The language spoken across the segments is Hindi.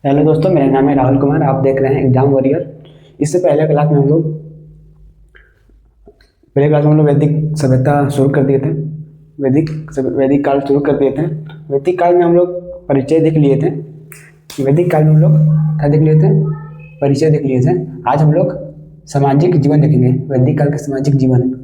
हेलो दोस्तों, मेरा नाम है राहुल कुमार। आप देख रहे हैं एग्जाम वॉरियर। इससे पहले क्लास में हम लोग वैदिक सभ्यता शुरू कर दिए थे। वैदिक काल शुरू कर दिए थे। वैदिक काल में हम लोग परिचय देख लिए थे। वैदिक काल में हम लोग क्या देख लिए थे? परिचय देख लिए थे। आज हम लोग सामाजिक जीवन देखेंगे, वैदिक काल का सामाजिक जीवन।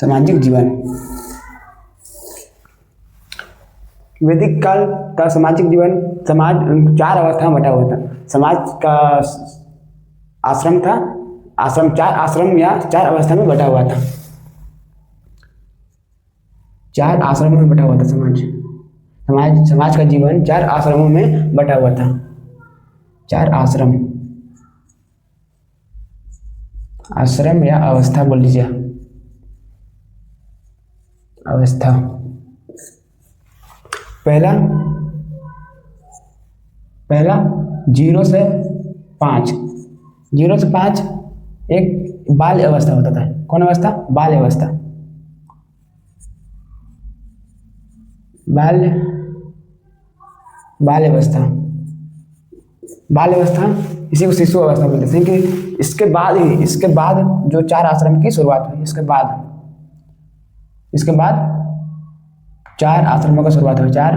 सामाजिक जीवन, वैदिक काल का सामाजिक जीवन। समाज चार अवस्था में बटा हुआ था। समाज का आश्रम था। चार आश्रम या चार अवस्था में बटा हुआ था। चार आश्रमों में बटा हुआ था समाज का जीवन चार आश्रमों में बटा हुआ था। चार आश्रम या अवस्था बोल लीजिए। अवस्था पहला 0 से 5। 0 से 5 एक बाल्य अवस्था होता था। कौन अवस्था? बाल्य अवस्था। बाल्य अवस्था इसी को शिशु अवस्था बोलते हैं। कि इसके बाद जो चार आश्रम की शुरुआत हुई। इसके बाद चार आश्रमों का शुरुआत हुई। चार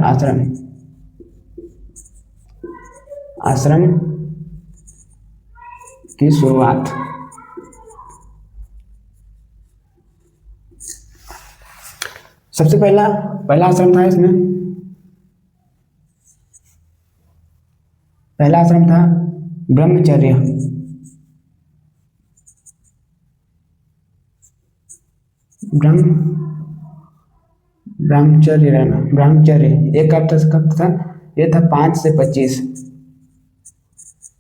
आश्रम की शुरुआत। सबसे पहला आश्रम था इसमें। पहला आश्रम था ब्रह्मचर्य। ब्रह्मचर्य रहना। ब्रह्मचर्य एक कब था? ये था 5 से 25।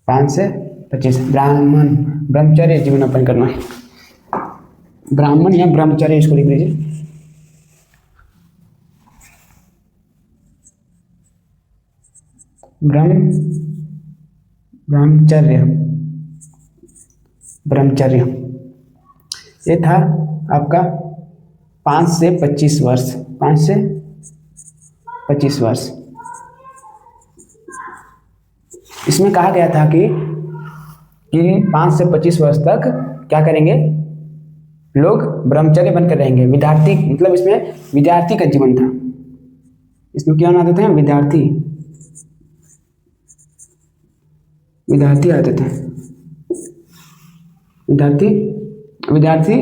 5 से 25 ब्रह्मचर्य जीवन यापन करना। ब्राह्मण या ब्रह्मचर्य इसको लिख लीजिए। ब्रह्मचर्य ये था आपका 5 से 25 वर्ष। 5 से 25 वर्ष। इसमें कहा गया था कि 5 से 25 वर्ष तक क्या करेंगे? लोग ब्रह्मचर्य बनकर रहेंगे। विद्यार्थी, मतलब इसमें विद्यार्थी का जीवन था। इसमें क्या आते थे? विद्यार्थी आते थे। विद्यार्थी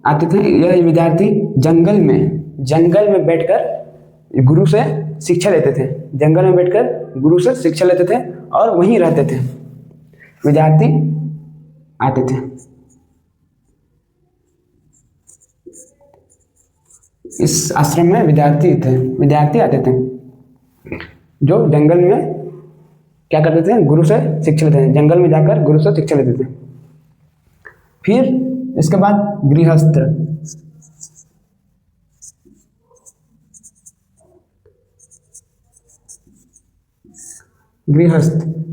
आते थे। यह विद्यार्थी जंगल में बैठकर गुरु से शिक्षा लेते थे। जंगल में बैठकर गुरु से शिक्षा लेते थे और वहीं रहते थे। विद्यार्थी आते थे। इस आश्रम में विद्यार्थी आते थे जो जंगल में क्या करते थे? गुरु से शिक्षा लेते थे। जंगल में जाकर गुरु से शिक्षा लेते थे। फिर इसके बाद गृहस्थ।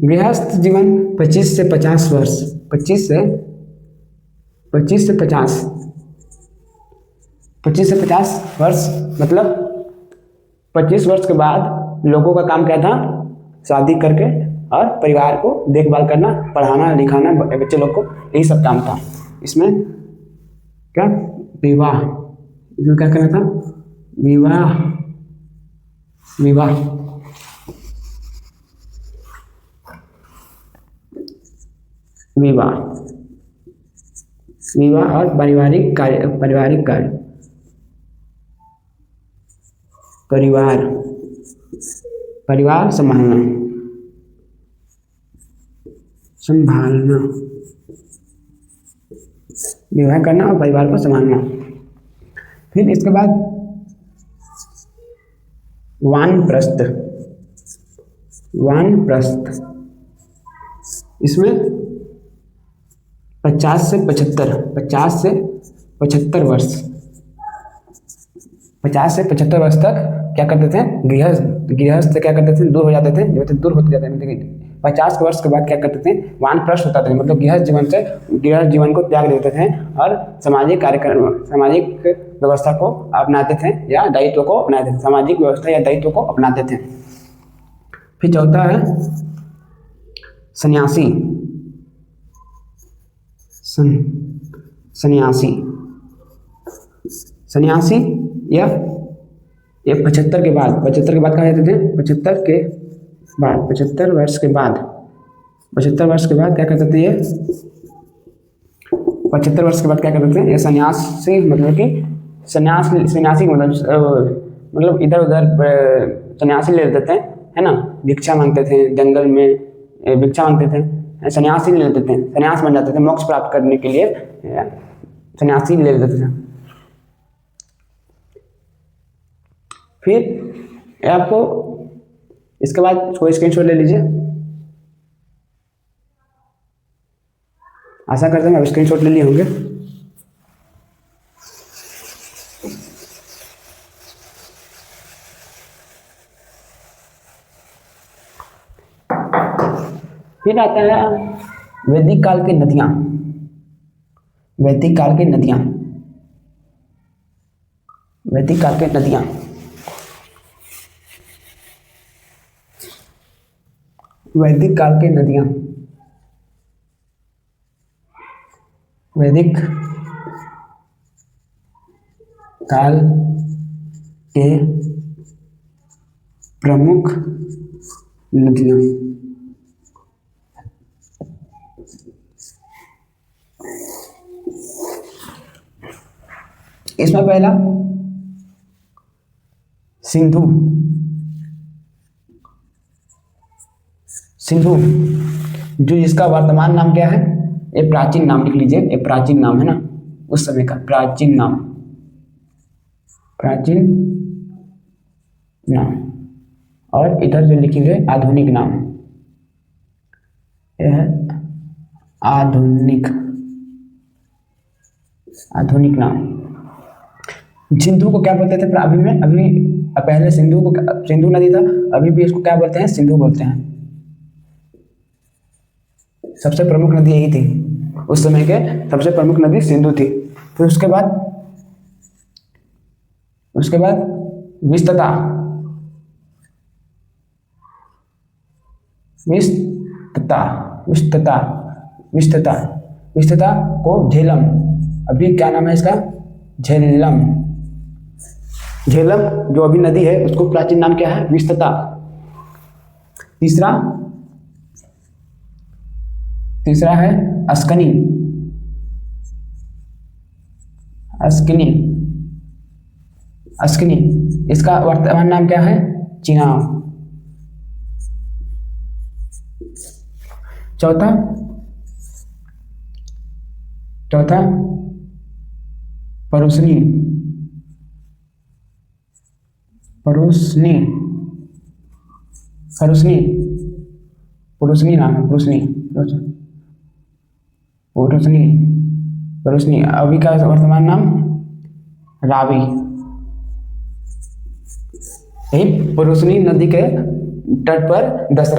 गृहस्थ जीवन 25 से 50 वर्ष। 25 से 50 वर्ष, मतलब 25 वर्ष के बाद लोगों का काम क्या था? शादी करके और परिवार को देखभाल करना, पढ़ाना लिखाना बच्चे लोग को, यही सब काम था। इसमें क्या? विवाह। इसमें क्या करना था? विवाह और पारिवारिक कार्य। परिवार संभालना। विवाह करना और परिवार को संभालना। फिर इसके बाद वानप्रस्थ। इसमें 50 से 75 वर्ष। 50 से 75 वर्ष तक क्या करते थे, गृहस्थ क्या करते थे, दूर हो जाते थे, जो थे दूर होते जाते थे। 50 वर्ष के बाद क्या करते थे, वानप्रस्थ होता था, मतलब गृहस्थ जीवन को त्याग देते थे और सामाजिक कार्यक्रम, सामाजिक व्यवस्था को अपनाते थे या दायित्व को अपनाते थे, सामाजिक व्यवस्था या दायित्व को अपनाते थे। फिर चौथा है सन्यासी। सन्यासी सन्यासी या ये 75 के बाद कहा जाते थे, 75 वर्ष के बाद क्या करते थे ये, 75 वर्ष के बाद क्या करते थे ये सन्यासी, मतलब कि सन्यासी मतलब इधर उधर सन्यासी ले लेते थे, है ना, भिक्षा मांगते थे, जंगल में भिक्षा मांगते थे, सन्यासी ले लेते थे, सन्यास बन जाते थे, मोक्ष प्राप्त करने के लिए सन्यासी ले लेते थे। फिर आपको इसके बाद कोई स्क्रीनशॉट ले लीजिए, आशा करते हैं आप स्क्रीनशॉट ले लिए होंगे। फिर आता है वैदिक काल की नदियां। वैदिक काल की नदियां वैदिक काल की नदियां वैदिक काल की नदियां वैदिक काल के प्रमुख नदियां। इसमें पहला सिंधु। जो जिसका वर्तमान नाम क्या है, ये प्राचीन नाम लिख लीजिए, ये प्राचीन नाम है ना, उस समय का प्राचीन नाम और इधर जो लिखेंगे आधुनिक नाम, यह है आधुनिक नाम। सिंधु को क्या बोलते थे अभी पहले सिंधु नदी था, अभी भी इसको क्या बोलते हैं, सिंधु बोलते हैं। सबसे प्रमुख नदी यही थी, उस समय के सबसे प्रमुख नदी सिंधु थी। फिर उसके बाद विस्तता को झेलम, अभी क्या नाम है इसका, झेलम जो अभी नदी है उसको प्राचीन नाम क्या है, विस्तता। तीसरा है अस्कनी। इसका वर्तमान नाम क्या है, चिनाब। चौथा परुसनी नाम है, परुसनी। अभी का वर्तमान नाम रावी। यही परुसनी नदी के तट पर 10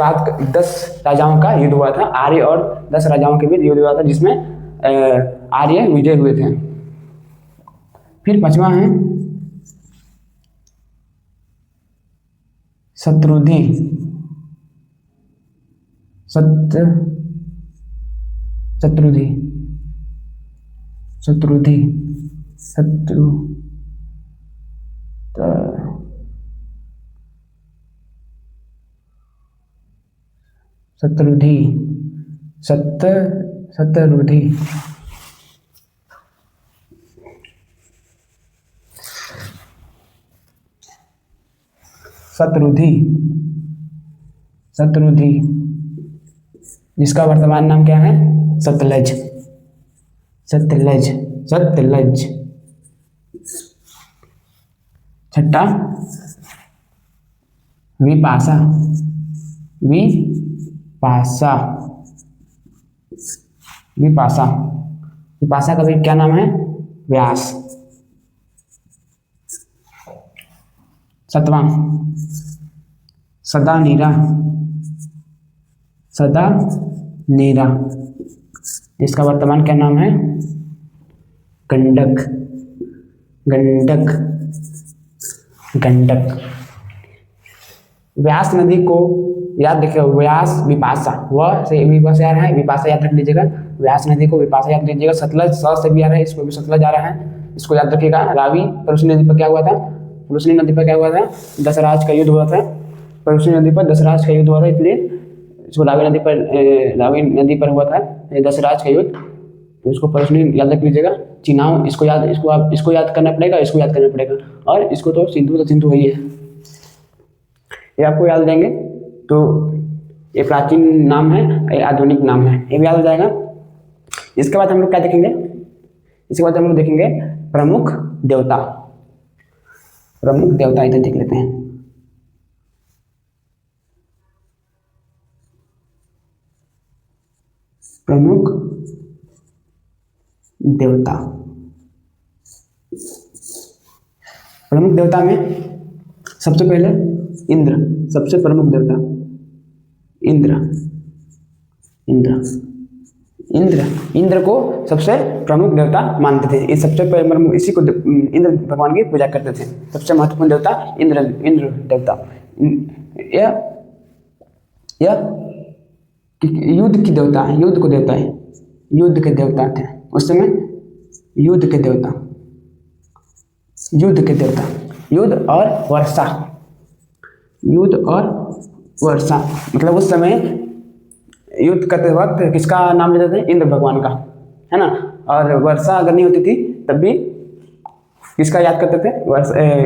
राजाओं का युद्ध हुआ था, आर्य और 10 राजाओं के बीच युद्ध हुआ था, जिसमें आर्य विजय हुए थे। फिर 5वां है शत्रुधि। शत्रुधि, जिसका वर्तमान नाम क्या है, सतलज। छठा विपाशा का भी क्या नाम है, व्यास। 7वां सदा नीरा, सदा नीरा, जिसका वर्तमान क्या नाम है? गंडक, गंडक, गंडक। व्यास नदी को याद रखिए, व्यास विपाशा, वह से विपाशा आ रहा है, विपाशा याद रख लीजिएगा, व्यास नदी को विपाशा याद लीजिएगा। सतलज स से भी आ रहा है, इसको भी सतलज आ रहा है, इसको याद रखिएगा। रावी परुष्णी नदी पर क्या हुआ था? परुष्णी नदी पर क्या हुआ था? दशराज का युद्ध हुआ था, परुष्णी नदी पर दशराज का युद्ध हुआ था, इसलिए इसको रावी नदी पर हुआ था दशराज का युद्ध, तो इसको परुष्णी याद रख लीजिएगा। चिनाव, इसको याद करना पड़ेगा, इसको याद करना पड़ेगा, और इसको तो सिंधु वही है, ये आपको याद देंगे। तो ये प्राचीन नाम है, ये आधुनिक नाम है, ये भी याद हो जाएगा। इसके बाद हम लोग क्या देखेंगे? इसके बाद हम लोग देखेंगे प्रमुख देवता। प्रमुख देवता इधर देख लेते हैं। प्रमुख देवता, प्रमुख देवता में सबसे पहले इंद्र, सबसे प्रमुख देवता इंद्र, इंद्र, इंद्र, इंद्र को सबसे प्रमुख देवता मानते थे। इस सबसे प्रमुख, इसी को इंद्र भगवान की पूजा करते थे। सबसे महत्वपूर्ण देवता इंद्र, इंद्र देवता। यह युद्ध की देवता है, युद्ध को देवता है, युद्ध के देवता थे उस समय, युद्ध के देवता, युद्ध के देवता, युद्ध और वर्षा, युद्ध और वर्षा, मतलब उस समय युद्ध करते वक्त किसका नाम लेते थे? इंद्र भगवान का, है ना। और वर्षा अगर नहीं होती थी तब भी किसका याद करते थे?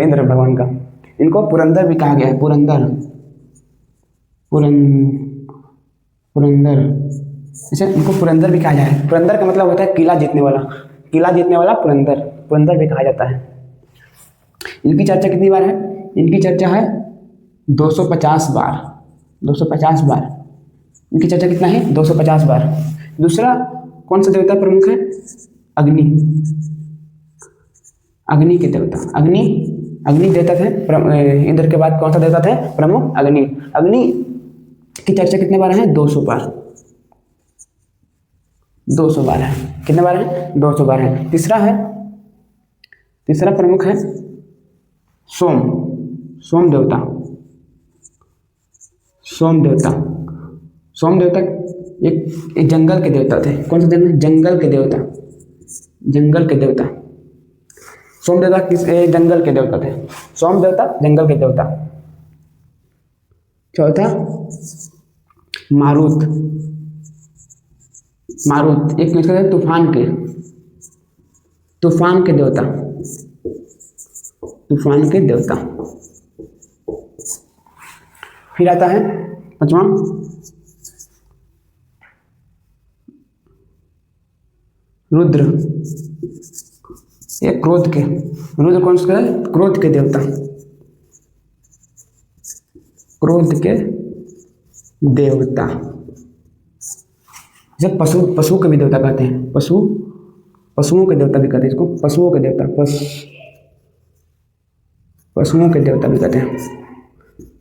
इंद्र भगवान का। इनको पुरंदर भी कहा गया है, पुरंदर, पुरंदर, इसे इनको पुरंदर भी कहा जाए। पुरंदर का मतलब होता है किला जीतने वाला, किला जीतने वाला पुरंदर, पुरंदर भी कहा जाता है। इनकी चर्चा कितनी बार है? इनकी चर्चा है 250 बार, 250 बार। इनकी चर्चा कितना है? 250 बार। दूसरा कौन सा देवता प्रमुख है? अग्नि, अग्नि के देवता, अग्नि, अग्नि देवता थे। इंद्र के बाद कौन सा देवता थे प्रमुख? अग्नि। अग्नि की चर्चा कितने बार है? 200 बार, 200 बार है। कितने बार है? 200 बार है। तीसरा है, तीसरा प्रमुख है सोम, सोम देवता, सोम देवता, सोम देवता एक जंगल के देवता थे। कौन सा जंगल? जंगल के देवता, जंगल के देवता। सोम देवता किस जंगल के देवता थे? सोम देवता जंगल के देवता। चौथा मारुत, मारुत एक किसका है? तूफान के, तूफान के देवता, तूफान के देवता। फिर आता है पांचवा रुद्र, ये क्रोध के, रुद्र कौन सा है? क्रोध के देवता, क्रोध के देवता। जब पशु के भी देवता कहते हैं, पशुओं के देवता भी कहते हैं इसको, पशुओं के देवता, पशुओं के देवता भी कहते हैं,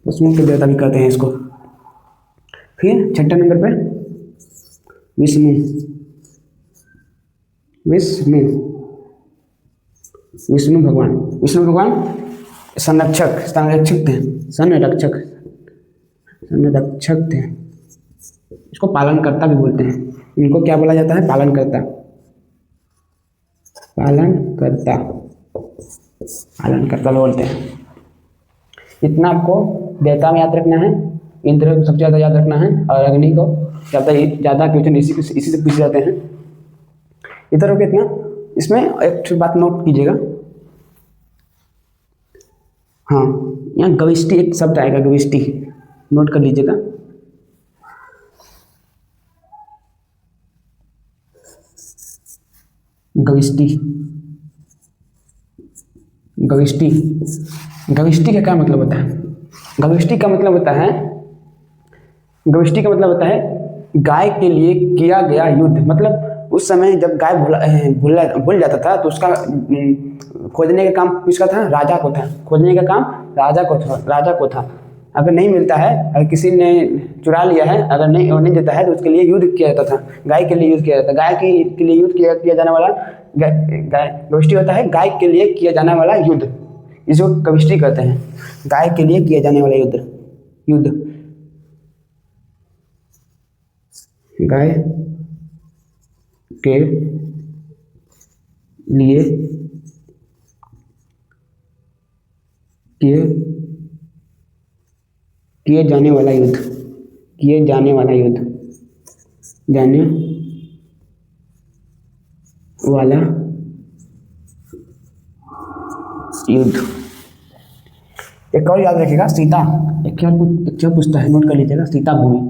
पशुओं के देवता भी कहते हैं इसको। फिर छठे नंबर पे विष्णु, विष्णु, विष्णु भगवान, विष्णु भगवान संरक्षक, संरक्षक थे, संरक्षक, संरक्षक थे। इसको पालनकर्ता भी बोलते हैं। इनको क्या बोला जाता है? पालनकर्ता, पालनकर्ता, पालनकर्ता बोलते हैं। इतना आपको देवता में याद रखना है। इंद्र को सबसे ज़्यादा याद रखना है, और अग्नि को ज़्यादा क्वेश्चन इसी से पूछे जाते हैं। इधर हो गया इतना। इसमें एक बात नोट कीजिएगा, हाँ, यहाँ गविष्टि एक शब्द आएगा, गविष्टि, नोट कर लीजिएगा। गविष्टि, गविष्टि, गविष्टि का क्या मतलब होता है? गविष्टि का मतलब होता है, गविष्टि का मतलब होता है गाय के लिए किया गया युद्ध। मतलब उस समय जब गाय भूल जाता था तो उसका खोजने का काम किसका था? राजा को था। खोजने का काम राजा को था। अगर नहीं मिलता है, अगर किसी ने चुरा लिया है, अगर नहीं और नहीं देता है तो उसके लिए युद्ध किया जाता था। गाय के लिए युद्ध किया जाता था। गाय के लिए युद्ध किया जाने वाला गाय कविष्टि होता है। गाय के लिए किया जाने वाला युद्ध, इसको कविष्टि कहते हैं। गाय के लिए किया जाने वाला युद्ध गाय के लिए किए जाने वाला युद्ध एक और याद रखिएगा, सीता। एक और पूछता है, नोट कर लीजिएगा। सीता भूमि।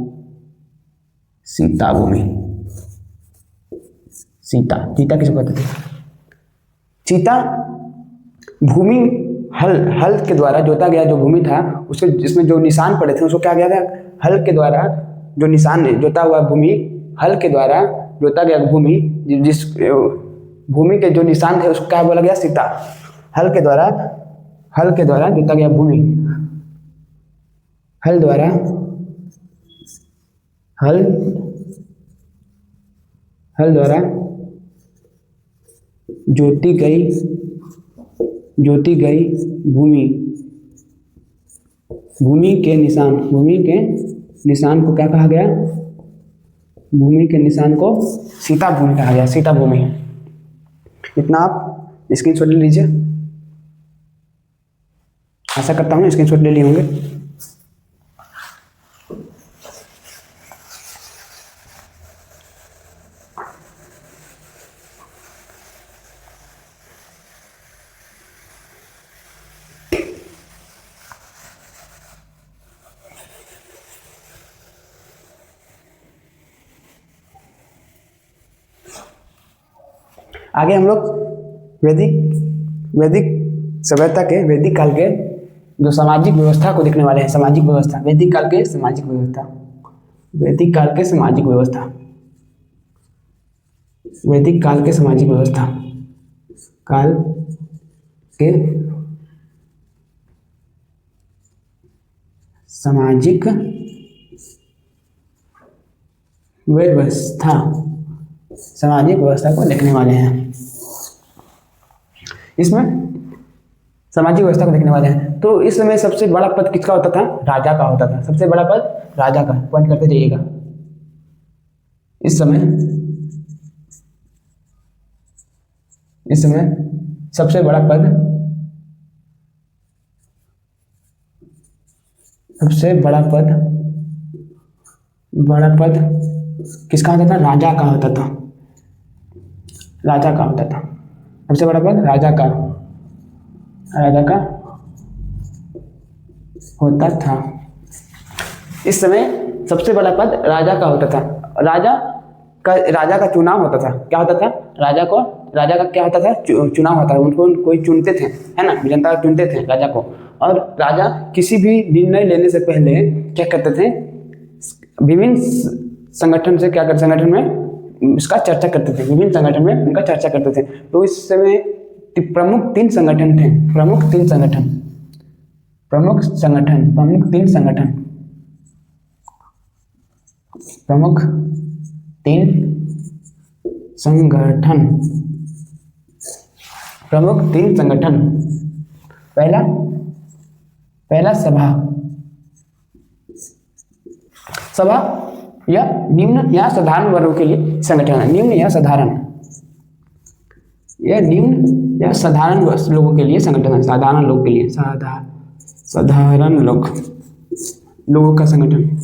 सीता किसको कहते थे? सीता भूमि हल के द्वारा जोता गया जो भूमि था, उसके जिसमें जो निशान पड़े थे उसको क्या गया था? हल के द्वारा जो निशान जोता हुआ भूमि, हल के द्वारा जोता गया भूमि, जिस भूमि के जो निशान थे उसको क्या बोला गया? सीता। हल के द्वारा जोता गया भूमि, हल द्वारा जोती गई भूमि के निशान को क्या कहा गया? भूमि के निशान को सीता भूमि कहा गया। सीता भूमि। इतना आप स्क्रीनशॉट ले लीजिए। आशा करता हूँ स्क्रीनशॉट ले लिए होंगे। आगे हम लोग वैदिक सभ्यता के, वैदिक काल के जो सामाजिक व्यवस्था को देखने वाले हैं। सामाजिक व्यवस्था, वैदिक काल के सामाजिक व्यवस्था, वैदिक काल के सामाजिक व्यवस्था, वैदिक काल के सामाजिक व्यवस्था, काल के सामाजिक व्यवस्था, सामाजिक व्यवस्था को देखने वाले हैं। इसमें सामाजिक व्यवस्था को देखने वाले हैं। तो इस समय सबसे बड़ा पद किसका होता था? राजा का होता था। सबसे बड़ा पद राजा का, पॉइंट करते जाइएगा। इस समय सबसे बड़ा पद किसका होता था? राजा का होता था। सबसे बड़ा पद राजा का होता था। इस समय सबसे बड़ा पद राजा का होता था। राजा का चुनाव होता था। क्या होता था? राजा का क्या होता था? चुनाव होता था। उनको कोई चुनते थे, है ना, जनता चुनते थे राजा को। और राजा किसी भी निर्णय लेने से पहले क्या करते थे? विभिन्न संगठन में इसका चर्चा करते थे। विभिन्न संगठन में उनका चर्चा करते थे। तो इस समय प्रमुख तीन संगठन थे। प्रमुख तीन संगठन पहला सभा या निम्न या साधारण वर्गों के लिए संगठन है। निम्न या साधारण लोगों के लिए संगठन है। साधारण लोगों का संगठन,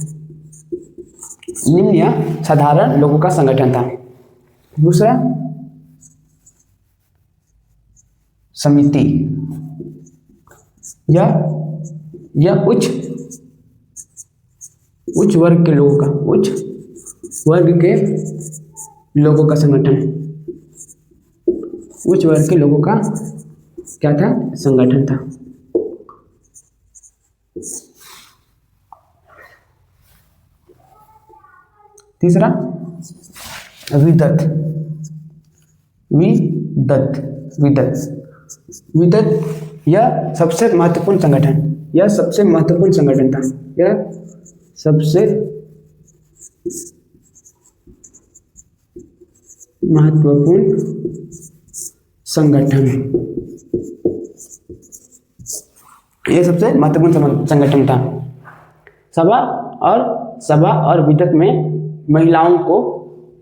निम्न या साधारण लोगों का संगठन था। दूसरा समिति या उच्च वर्ग के लोगों का संगठन। उच्च वर्ग के लोगों का क्या था? संगठन था। तीसरा विदत विदत यह सबसे महत्वपूर्ण संगठन, यह सबसे महत्वपूर्ण संगठन था, यह सबसे महत्वपूर्ण संगठन, यह सबसे महत्वपूर्ण संगठन था। सभा और विदत में महिलाओं को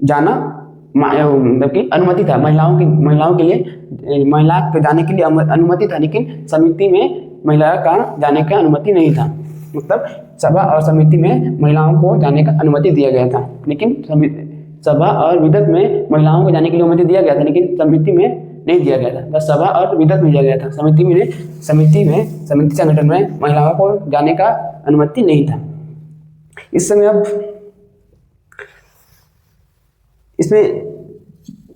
जाना मतलब कि अनुमति था, महिलाओं के लिए महिला के जाने के लिए अनुमति था, लेकिन समिति में महिला का जाने का अनुमति नहीं था। मतलब सभा और समिति में महिलाओं को जाने का अनुमति दिया गया था, लेकिन सभा और विदत में महिलाओं को जाने के लिए अनुमति दिया गया था, लेकिन समिति में नहीं दिया गया था। बस सभा और विदत में दिया गया था, समिति संगठन में महिलाओं को जाने का अनुमति नहीं था। इस समय अब इसमें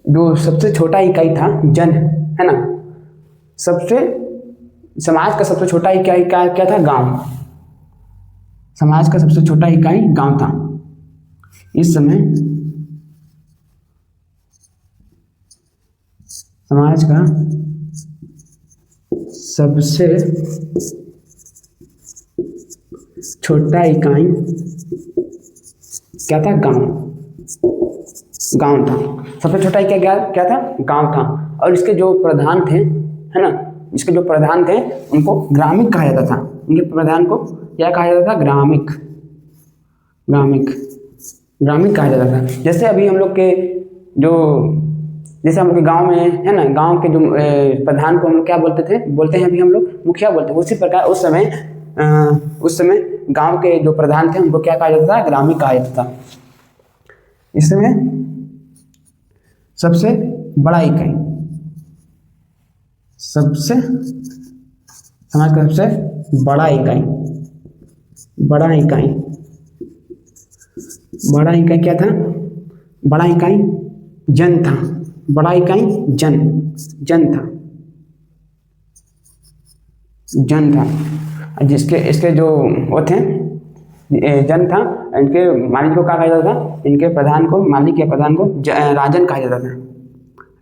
जो सबसे छोटा इकाई था जन, है ना, समाज का सबसे छोटा इकाई क्या था? गांव। समाज का सबसे छोटा इकाई गांव था। इस समय समाज का सबसे छोटा इकाई क्या था? गांव था। सबसे छोटा इकाई क्या था? गांव था। और इसके जो प्रधान थे, है ना, इसके जो प्रधान थे उनको ग्रामिक कहा जाता था। उनके प्रधान को क्या कहा जाता था? ग्रामिक कहा जाता था। जैसे अभी हम लोग के गांव में, है ना, गांव के जो प्रधान को हम लोग क्या बोलते हैं अभी हम लोग मुखिया बोलते हैं। उसी प्रकार उस समय गांव के जो प्रधान थे उनको क्या कहा जाता था? ग्रामीण कहा जाता था। इसमें सबसे बड़ा इकाई, समाज का सबसे बड़ा इकाई क्या था? बड़ा इकाई जन था। बड़ा इकाई जन था। इसके जो वो थे जन था, इनके मालिक को क्या कहा जाता था? इनके प्रधान को, मालिक या प्रधान को राजन कहा जाता था।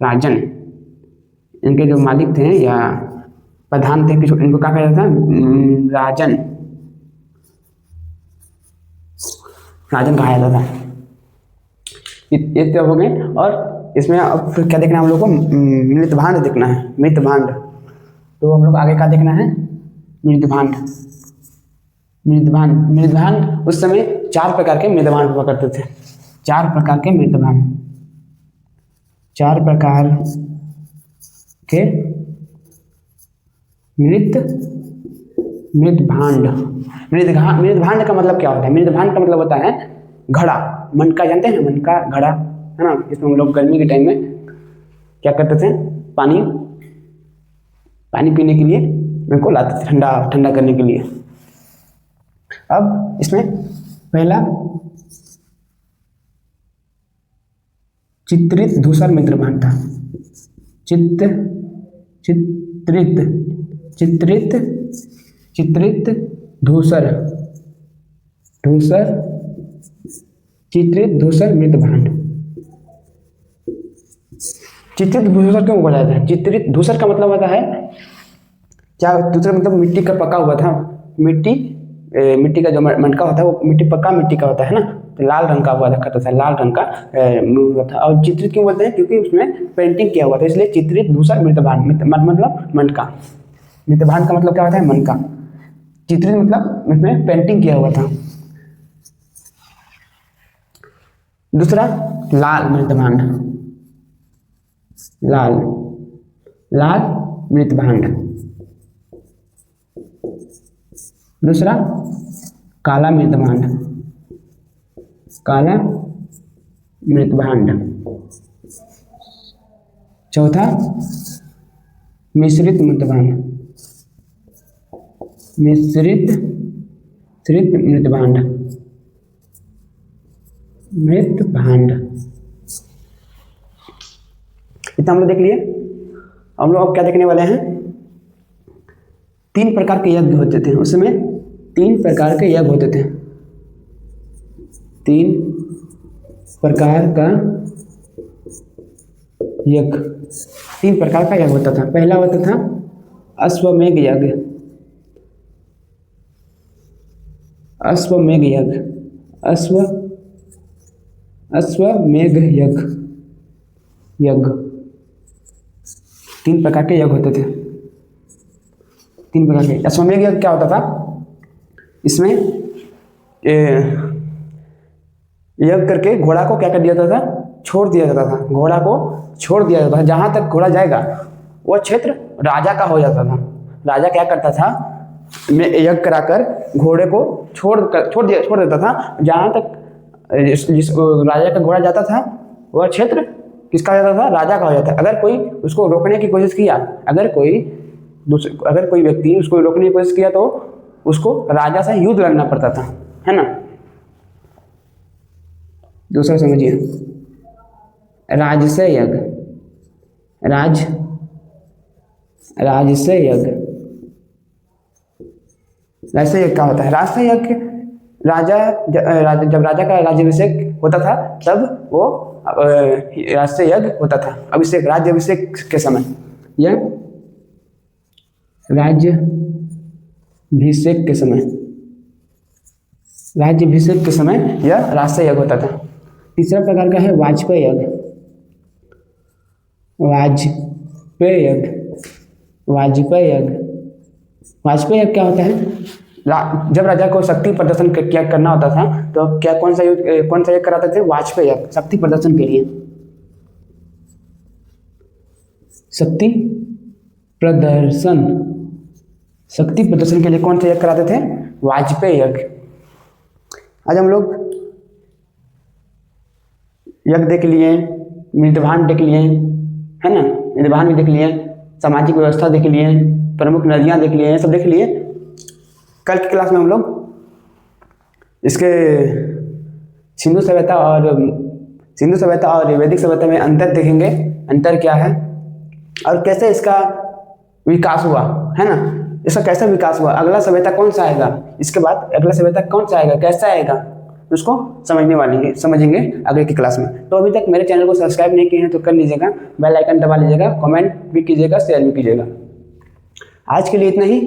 राजन। इनके जो मालिक थे या प्रधान थे इनको क्या कहा जाता था? राजन कहा जाता था। ये तो हो गए। और इसमें अब फिर क्या देखना है हम लोग को? मृतभांड देखना है। मृतभांड। तो हम लोग आगे क्या देखना है? मृतभांड। उस समय 4 प्रकार के मृतभांड हुआ करते थे। 4 प्रकार के मृतभांड। मृतभांड। मृतभांड का मतलब क्या होता है? मृतभांड का मतलब होता है घड़ा। मनका जानते हैं? मनका, घड़ा, है ना। इसमें हम लोग गर्मी के टाइम में क्या करते थे? पानी पीने के लिए इनको लाते थे, ठंडा करने के लिए। अब इसमें पहला चित्रित धूसर मृतभांड था। चित्रित धूसर मृतभांड। चित्रित धूसर क्यों बोला जाता है? चित्रित धूसर का मतलब होता है क्या? दूसरा मतलब मिट्टी का पका हुआ था। मिट्टी का जो मटका होता है वो पक्का मिट्टी का होता है ना, तो लाल रंग का हुआ करता था, लाल रंग का था। और चित्रित क्यों बोलते हैं? क्योंकि उसमें पेंटिंग किया हुआ था, इसलिए चित्रित धूसर मृतभांड। मतलब मनका। मृतभांड का मतलब क्या होता है? मनका। चित्रित मतलब उसमें पेंटिंग किया हुआ था। दूसरा लाल मृतभांड। लाल मृतभांड। दूसरा काला मृतभांड। चौथा मिश्रित मृतभांड। इतना हम लोग देख लिए। हम लोग अब क्या देखने वाले हैं? 3 प्रकार के यज्ञ होते थे उस समय। 3 प्रकार के यज्ञ होते थे। 3 प्रकार का यज्ञ होता था। पहला होता था अश्वमेध यज्ञ, अश्वमेध यज्ञ, अश्वमेध यज्ञ 3 प्रकार के यज्ञ होते थे। 3 प्रकार के। अश्वमेध यज्ञ क्या होता था? इसमें यज्ञ करके घोड़ा को क्या कर दिया जाता था? छोड़ दिया जाता था। घोड़ा को छोड़ दिया जाता था। जहाँ तक घोड़ा जाएगा वो क्षेत्र राजा का हो जाता था। राजा क्या करता था? में यज्ञ कराकर घोड़े को छोड़ देता था। जहाँ तक जिस राजा का घोड़ा जाता था वह क्षेत्र किसका हो जाता था? राजा का हो जाता था। अगर कोई उसको रोकने की कोशिश किया, अगर कोई व्यक्ति उसको रोकने की कोशिश किया तो उसको राजा से युद्ध लड़ना पड़ता था, है ना। दूसरा समझिए, राजस्य यज्ञ, राजस्य यज्ञ। राजस्य यज्ञ क्या होता है? राजस्य यज्ञ जब राजा का राज्याभिषेक होता था तब वो राजस्य यज्ञ होता था। अभिषेक, राज्याभिषेक के समय, यह राज्याभिषेक के समय यह राजस्य यज्ञ होता था। तीसरा प्रकार का है वाजपेय यज्ञ, वाजपेय यज्ञ क्या होता है? जब राजा को शक्ति प्रदर्शन करना होता था तो कौन सा यज्ञ कराते थे? वाजपेय यज्ञ, शक्ति प्रदर्शन के लिए। शक्ति प्रदर्शन के लिए कौन सा यज्ञ कराते थे? वाजपेय यज्ञ। आज हम लोग यज्ञ देख लिए, मृतभान देख लिए, है ना, मृतभान भी देख लिए, सामाजिक व्यवस्था देख लिए, प्रमुख नदियाँ देख लिए, सब देख लिए। कल की क्लास में हम लोग इसके सिंधु सभ्यता और वैदिक सभ्यता में अंतर देखेंगे। अंतर क्या है और कैसे इसका विकास हुआ, है ना, इसका कैसे विकास हुआ, अगला सभ्यता कौन सा आएगा, इसके बाद अगला सभ्यता कौन सा आएगा, कैसा आएगा, उसको समझेंगे अगले की क्लास में। तो अभी तक मेरे चैनल को सब्सक्राइब नहीं किए हैं तो कर लीजिएगा, बेल आइकन दबा लीजिएगा, कमेंट भी कीजिएगा, शेयर भी कीजिएगा। आज के लिए इतना ही,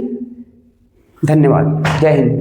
धन्यवाद, जय हिंद।